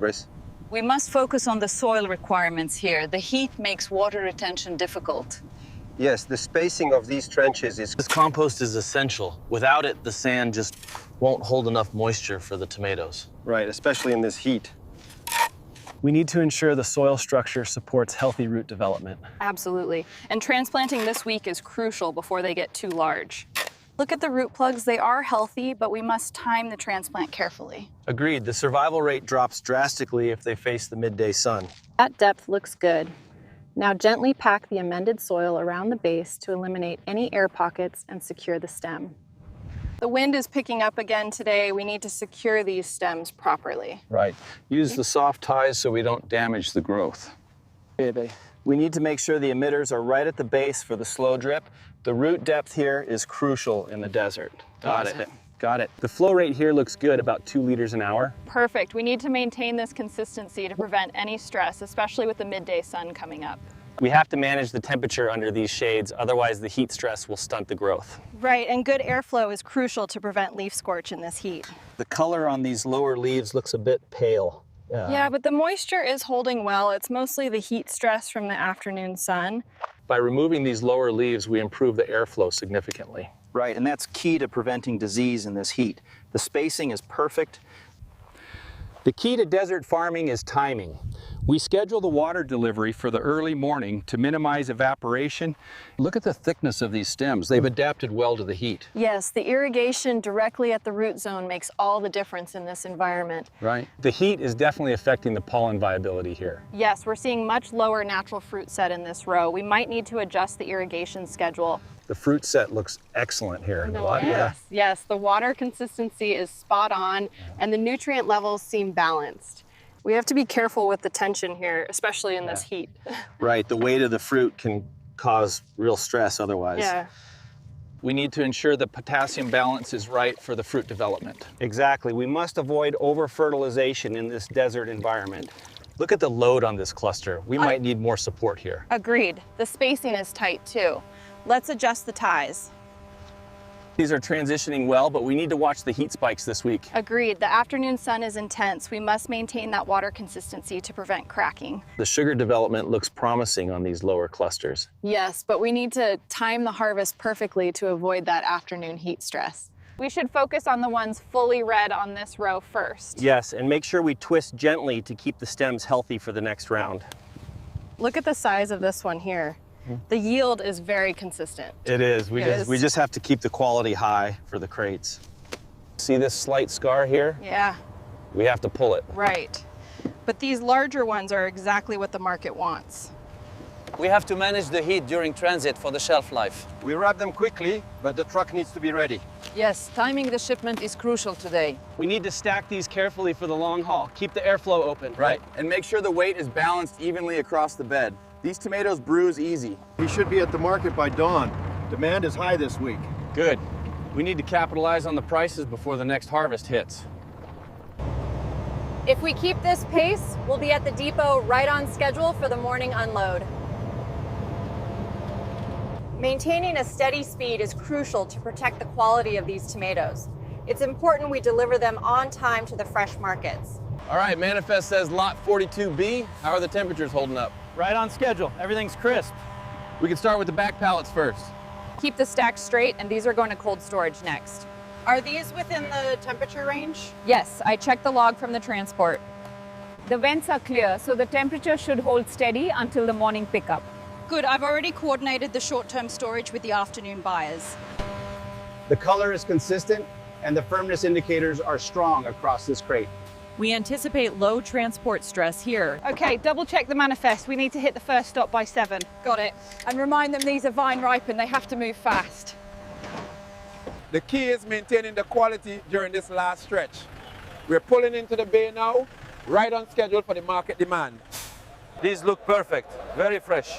Brice? We must focus on the soil requirements here. The heat makes water retention difficult. Yes, the spacing of these trenches is... This compost is essential. Without it, the sand just won't hold enough moisture for the tomatoes. Right, especially in this heat. We need to ensure the soil structure supports healthy root development. Absolutely. And transplanting this week is crucial before they get too large. Look at the root plugs. They are healthy, but we must time the transplant carefully. Agreed. The survival rate drops drastically if they face the midday sun. That depth looks good. Now gently pack the amended soil around the base to eliminate any air pockets and secure the stem. The wind is picking up again today. We need to secure these stems properly. Right. Use the soft ties so we don't damage the growth. We need to make sure the emitters are right at the base for the slow drip. The root depth here is crucial in the desert. Got it. The flow rate here looks good, about 2 liters an hour. Perfect. We need to maintain this consistency to prevent any stress, especially with the midday sun coming up. We have to manage the temperature under these shades, otherwise the heat stress will stunt the growth. Right, and good airflow is crucial to prevent leaf scorch in this heat. The color on these lower leaves looks a bit pale. Yeah, but the moisture is holding well. It's mostly the heat stress from the afternoon sun. By removing these lower leaves, we improve the airflow significantly. Right, and that's key to preventing disease in this heat. The spacing is perfect. The key to desert farming is timing. We schedule the water delivery for the early morning to minimize evaporation. Look at the thickness of these stems. They've adapted well to the heat. Yes, the irrigation directly at the root zone makes all the difference in this environment. Right. The heat is definitely affecting the pollen viability here. Yes, we're seeing much lower natural fruit set in this row. We might need to adjust the irrigation schedule. The fruit set looks excellent here. Yes, the water consistency is spot on and the nutrient levels seem balanced. We have to be careful with the tension here, especially in this heat. Right, the weight of the fruit can cause real stress otherwise. Yeah. We need to ensure the potassium balance is right for the fruit development. Exactly. We must avoid over-fertilization in this desert environment. Look at the load on this cluster. We might need more support here. Agreed. The spacing is tight too. Let's adjust the ties. These are transitioning well, but we need to watch the heat spikes this week. Agreed. The afternoon sun is intense. We must maintain that water consistency to prevent cracking. The sugar development looks promising on these lower clusters. Yes, but we need to time the harvest perfectly to avoid that afternoon heat stress. We should focus on the ones fully red on this row first. Yes, and make sure we twist gently to keep the stems healthy for the next round. Look at the size of this one here. The yield is very consistent. It is. We just have to keep the quality high for the crates. See this slight scar here? Yeah. We have to pull it. Right. But these larger ones are exactly what the market wants. We have to manage the heat during transit for the shelf life. We wrap them quickly, but the truck needs to be ready. Yes, timing the shipment is crucial today. We need to stack these carefully for the long haul. Keep the airflow open. Right, and make sure the weight is balanced evenly across the bed. These tomatoes bruise easy. He should be at the market by dawn. Demand is high this week. Good. We need to capitalize on the prices before the next harvest hits. If we keep this pace, we'll be at the depot right on schedule for the morning unload. Maintaining a steady speed is crucial to protect the quality of these tomatoes. It's important we deliver them on time to the fresh markets. All right, manifest says lot 42B. How are the temperatures holding up? Right on schedule. Everything's crisp. We can start with the back pallets first. Keep the stack straight, and these are going to cold storage next. Are these within the temperature range? Yes, I checked the log from the transport. The vents are clear, so the temperature should hold steady until the morning pickup. Good, I've already coordinated the short-term storage with the afternoon buyers. The color is consistent and the firmness indicators are strong across this crate. We anticipate low transport stress here. Okay, double check the manifest. We need to hit the first stop by 7. Got it. And remind them these are vine ripened. They have to move fast. The key is maintaining the quality during this last stretch. We're pulling into the bay now, right on schedule for the market demand. These look perfect, very fresh.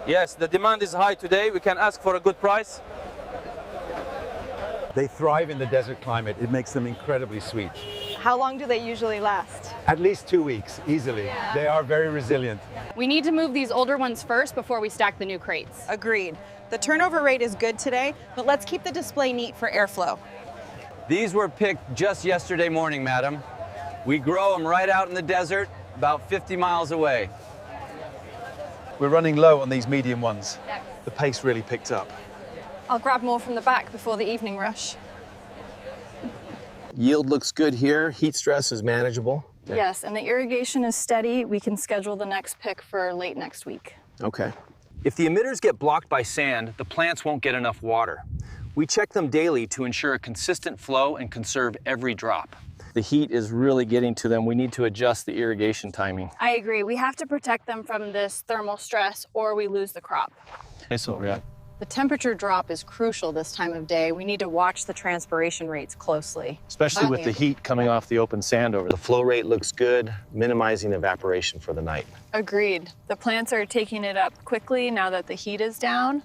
Yes, the demand is high today. We can ask for a good price. They thrive in the desert climate. It makes them incredibly sweet. How long do they usually last? At least 2 weeks, easily. Yeah. They are very resilient. We need to move these older ones first before we stack the new crates. Agreed. The turnover rate is good today, but let's keep the display neat for airflow. These were picked just yesterday morning, madam. We grow them right out in the desert, about 50 miles away. We're running low on these medium ones. The pace really picked up. I'll grab more from the back before the evening rush. Yield looks good here. Heat stress is manageable. Yes, and the irrigation is steady. We can schedule the next pick for late next week. Okay. If the emitters get blocked by sand, the plants won't get enough water. We check them daily to ensure a consistent flow and conserve every drop. The heat is really getting to them. We need to adjust the irrigation timing. I agree. We have to protect them from this thermal stress or we lose the crop. Okay, so yeah. The temperature drop is crucial this time of day. We need to watch the transpiration rates closely. Especially with the heat coming off the open sand over. The flow rate looks good, minimizing evaporation for the night. Agreed. The plants are taking it up quickly now that the heat is down.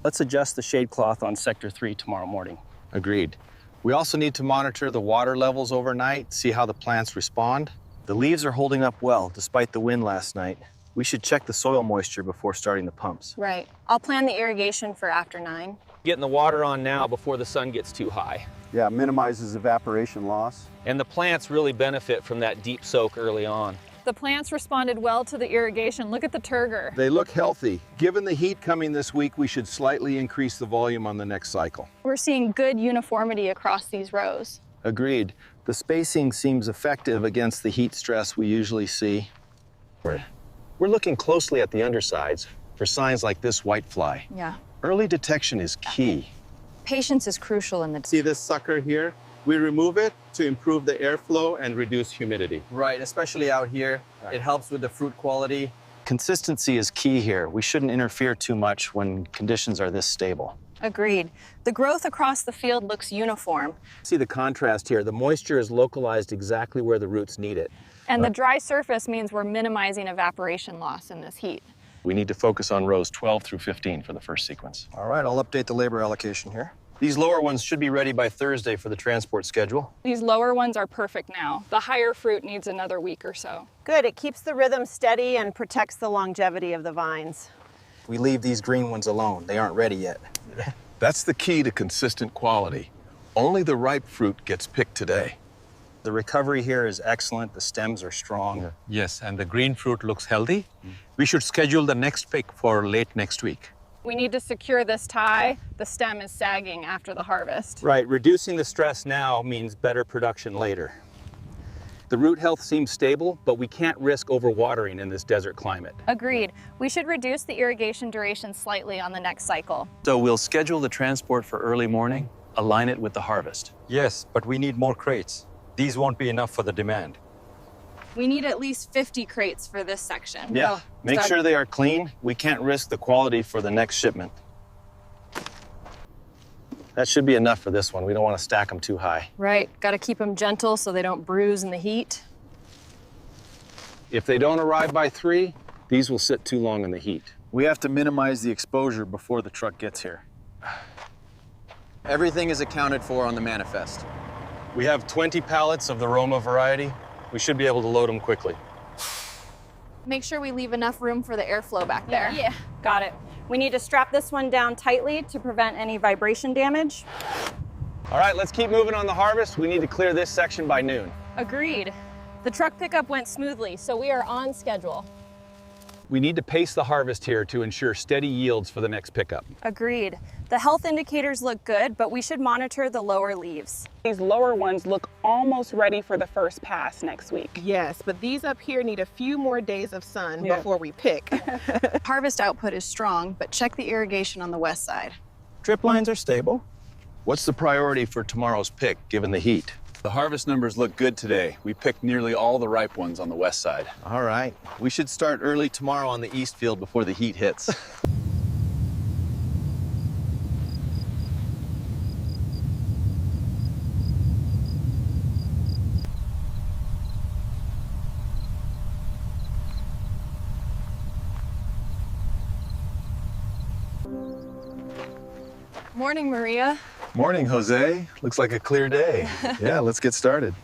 Let's adjust the shade cloth on Sector 3 tomorrow morning. Agreed. We also need to monitor the water levels overnight, see how the plants respond. The leaves are holding up well despite the wind last night. We should check the soil moisture before starting the pumps. Right. I'll plan the irrigation for after 9. Getting the water on now before the sun gets too high. Yeah, minimizes evaporation loss. And the plants really benefit from that deep soak early on. The plants responded well to the irrigation. Look at the turgor. They look healthy. Given the heat coming this week, we should slightly increase the volume on the next cycle. We're seeing good uniformity across these rows. Agreed. The spacing seems effective against the heat stress we usually see. We're looking closely at the undersides for signs like this whitefly. Yeah. Early detection is key. Patience is crucial in the... See this sucker here? We remove it to improve the airflow and reduce humidity. Right, especially out here. It helps with the fruit quality. Consistency is key here. We shouldn't interfere too much when conditions are this stable. Agreed. The growth across the field looks uniform. See the contrast here. The moisture is localized exactly where the roots need it. And the dry surface means we're minimizing evaporation loss in this heat. We need to focus on rows 12 through 15 for the first sequence. All right, I'll update the labor allocation here. These lower ones should be ready by Thursday for the transport schedule. These lower ones are perfect now. The higher fruit needs another week or so. Good, it keeps the rhythm steady and protects the longevity of the vines. We leave these green ones alone. They aren't ready yet. That's the key to consistent quality. Only the ripe fruit gets picked today. The recovery here is excellent. The stems are strong. Yes, and the green fruit looks healthy. We should schedule the next pick for late next week. We need to secure this tie. The stem is sagging after the harvest. Right, reducing the stress now means better production later. The root health seems stable, but we can't risk overwatering in this desert climate. Agreed. We should reduce the irrigation duration slightly on the next cycle. So we'll schedule the transport for early morning, align it with the harvest. Yes, but we need more crates. These won't be enough for the demand. We need at least 50 crates for this section. Yeah, make sure they are clean. We can't risk the quality for the next shipment. That should be enough for this one. We don't want to stack them too high. Right, got to keep them gentle so they don't bruise in the heat. If they don't arrive by 3, these will sit too long in the heat. We have to minimize the exposure before the truck gets here. Everything is accounted for on the manifest. We have 20 pallets of the Roma variety. We should be able to load them quickly. Make sure we leave enough room for the airflow back there. Yeah, got it. We need to strap this one down tightly to prevent any vibration damage. All right, let's keep moving on the harvest. We need to clear this section by noon. Agreed. The truck pickup went smoothly, so we are on schedule. We need to pace the harvest here to ensure steady yields for the next pickup. Agreed. The health indicators look good, but we should monitor the lower leaves. These lower ones look almost ready for the first pass next week. Yes, but these up here need a few more days of sun before we pick. Harvest output is strong, but check the irrigation on the west side. Drip lines are stable. What's the priority for tomorrow's pick, given the heat? The harvest numbers look good today. We picked nearly all the ripe ones on the west side. All right. We should start early tomorrow on the east field before the heat hits. Morning, Maria. Morning, Jose. Looks like a clear day. Yeah, let's get started.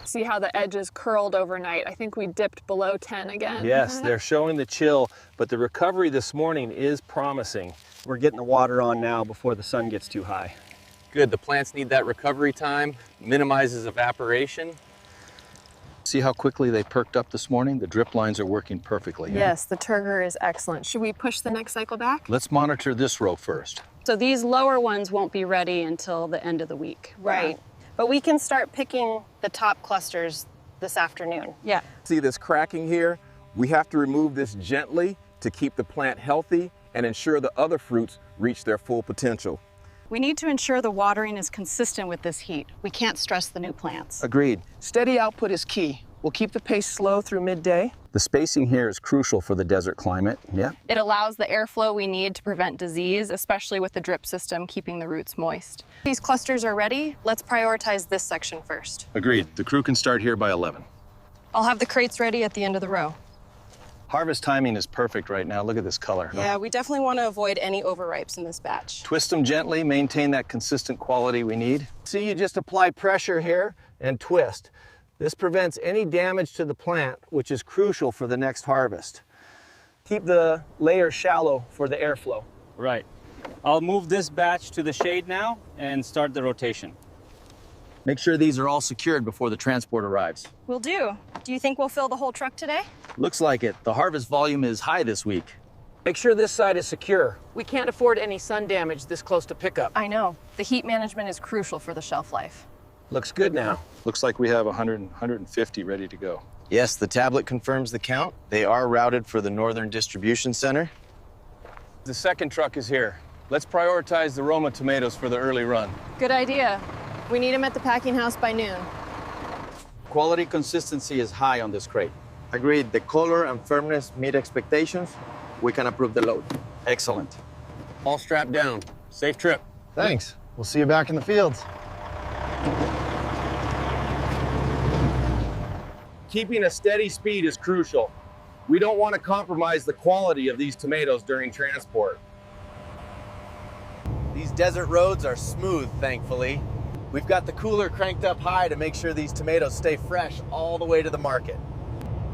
See how the edges curled overnight. I think we dipped below 10 again. Yes, they're showing the chill, but the recovery this morning is promising. We're getting the water on now before the sun gets too high. Good, the plants need that recovery time, minimizes evaporation. See how quickly they perked up this morning? The drip lines are working perfectly. Yes, the turgor is excellent. Should we push the next cycle back? Let's monitor this row first. So these lower ones won't be ready until the end of the week. Right. But we can start picking the top clusters this afternoon. Yeah. See this cracking here? We have to remove this gently to keep the plant healthy and ensure the other fruits reach their full potential. We need to ensure the watering is consistent with this heat. We can't stress the new plants. Agreed. Steady output is key. We'll keep the pace slow through midday. The spacing here is crucial for the desert climate. Yeah. It allows the airflow we need to prevent disease, especially with the drip system keeping the roots moist. These clusters are ready. Let's prioritize this section first. Agreed. The crew can start here by 11. I'll have the crates ready at the end of the row. Harvest timing is perfect right now. Look at this color. Yeah, we definitely want to avoid any overripes in this batch. Twist them gently, maintain that consistent quality we need. See, you just apply pressure here and twist. This prevents any damage to the plant, which is crucial for the next harvest. Keep the layer shallow for the airflow. Right. I'll move this batch to the shade now and start the rotation. Make sure these are all secured before the transport arrives. Will do. Do you think we'll fill the whole truck today? Looks like it. The harvest volume is high this week. Make sure this side is secure. We can't afford any sun damage this close to pickup. I know. The heat management is crucial for the shelf life. Looks good now. Looks like we have 150 ready to go. Yes, the tablet confirms the count. They are routed for the Northern Distribution Center. The second truck is here. Let's prioritize the Roma tomatoes for the early run. Good idea. We need them at the packing house by noon. Quality consistency is high on this crate. Agreed. The color and firmness meet expectations. We can approve the load. Excellent. All strapped down. Safe trip. Thanks. We'll see you back in the fields. Keeping a steady speed is crucial. We don't want to compromise the quality of these tomatoes during transport. These desert roads are smooth, thankfully. We've got the cooler cranked up high to make sure these tomatoes stay fresh all the way to the market.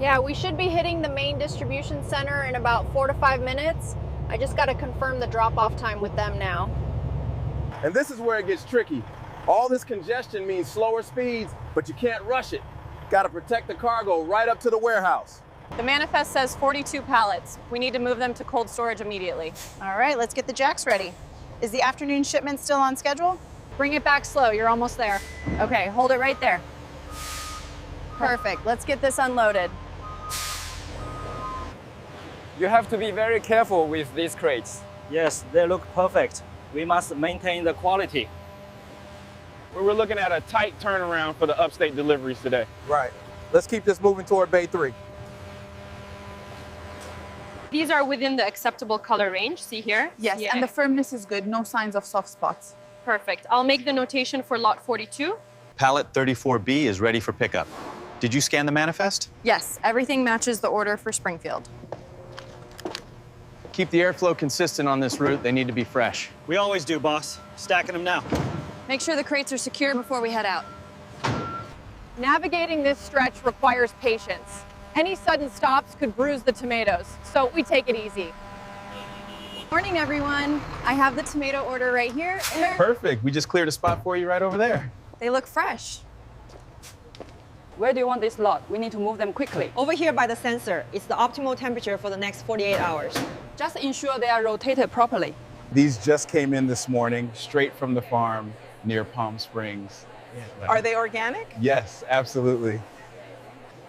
Yeah, we should be hitting the main distribution center in about 4 to 5 minutes. I just got to confirm the drop-off time with them now. And this is where it gets tricky. All this congestion means slower speeds, but you can't rush it. Got to protect the cargo right up to the warehouse. The manifest says 42 pallets. We need to move them to cold storage immediately. All right, let's get the jacks ready. Is the afternoon shipment still on schedule? Bring it back slow. You're almost there. Okay, hold it right there. Perfect. Let's get this unloaded. You have to be very careful with these crates. Yes, they look perfect. We must maintain the quality. We're looking at a tight turnaround for the upstate deliveries today. Right. Let's keep this moving toward Bay 3. These are within the acceptable color range. See here? Yes, Yeah. and the firmness is good. No signs of soft spots. Perfect. I'll make the notation for lot 42. Pallet 34B is ready for pickup. Did you scan the manifest? Yes, everything matches the order for Springfield. Keep the airflow consistent on this route. They need to be fresh. We always do, boss. Stacking them now. Make sure the crates are secure before we head out. Navigating this stretch requires patience. Any sudden stops could bruise the tomatoes, so we take it easy. Morning, everyone. I have the tomato order right here. Perfect. We just cleared a spot for you right over there. They look fresh. Where do you want this lot? We need to move them quickly. Over here by the sensor, it's the optimal temperature for the next 48 hours. Just ensure they are rotated properly. These just came in this morning, straight from the farm near Palm Springs. Are they organic? Yes, absolutely.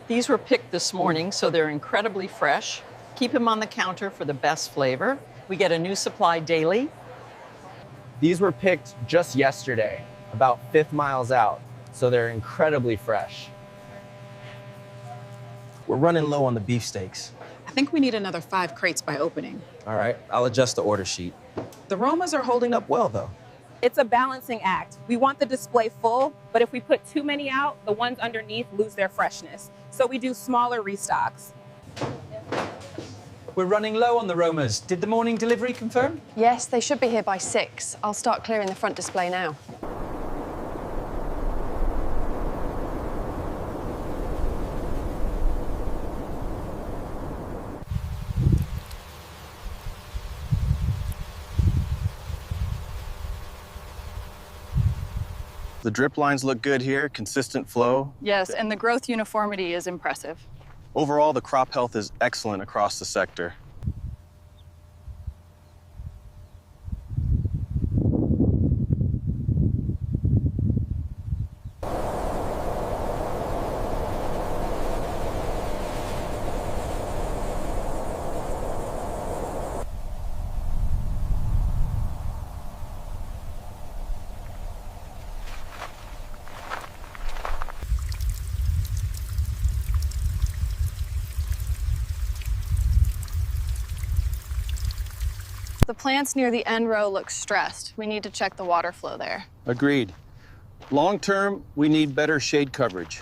These were picked this morning, so they're incredibly fresh. Keep them on the counter for the best flavor. We get a new supply daily. These were picked just yesterday, about 5 miles out, so they're incredibly fresh. We're running low on the beefsteaks. I think we need another 5 crates by opening. All right, I'll adjust the order sheet. The Romas are holding up well, though. It's a balancing act. We want the display full, but if we put too many out, the ones underneath lose their freshness. So we do smaller restocks. We're running low on the Romas. Did the morning delivery confirm? Yes, they should be here by 6. I'll start clearing the front display now. The drip lines look good here, consistent flow. Yes, and the growth uniformity is impressive. Overall, the crop health is excellent across the sector. The plants near the end row look stressed. We need to check the water flow there. Agreed. Long term, we need better shade coverage.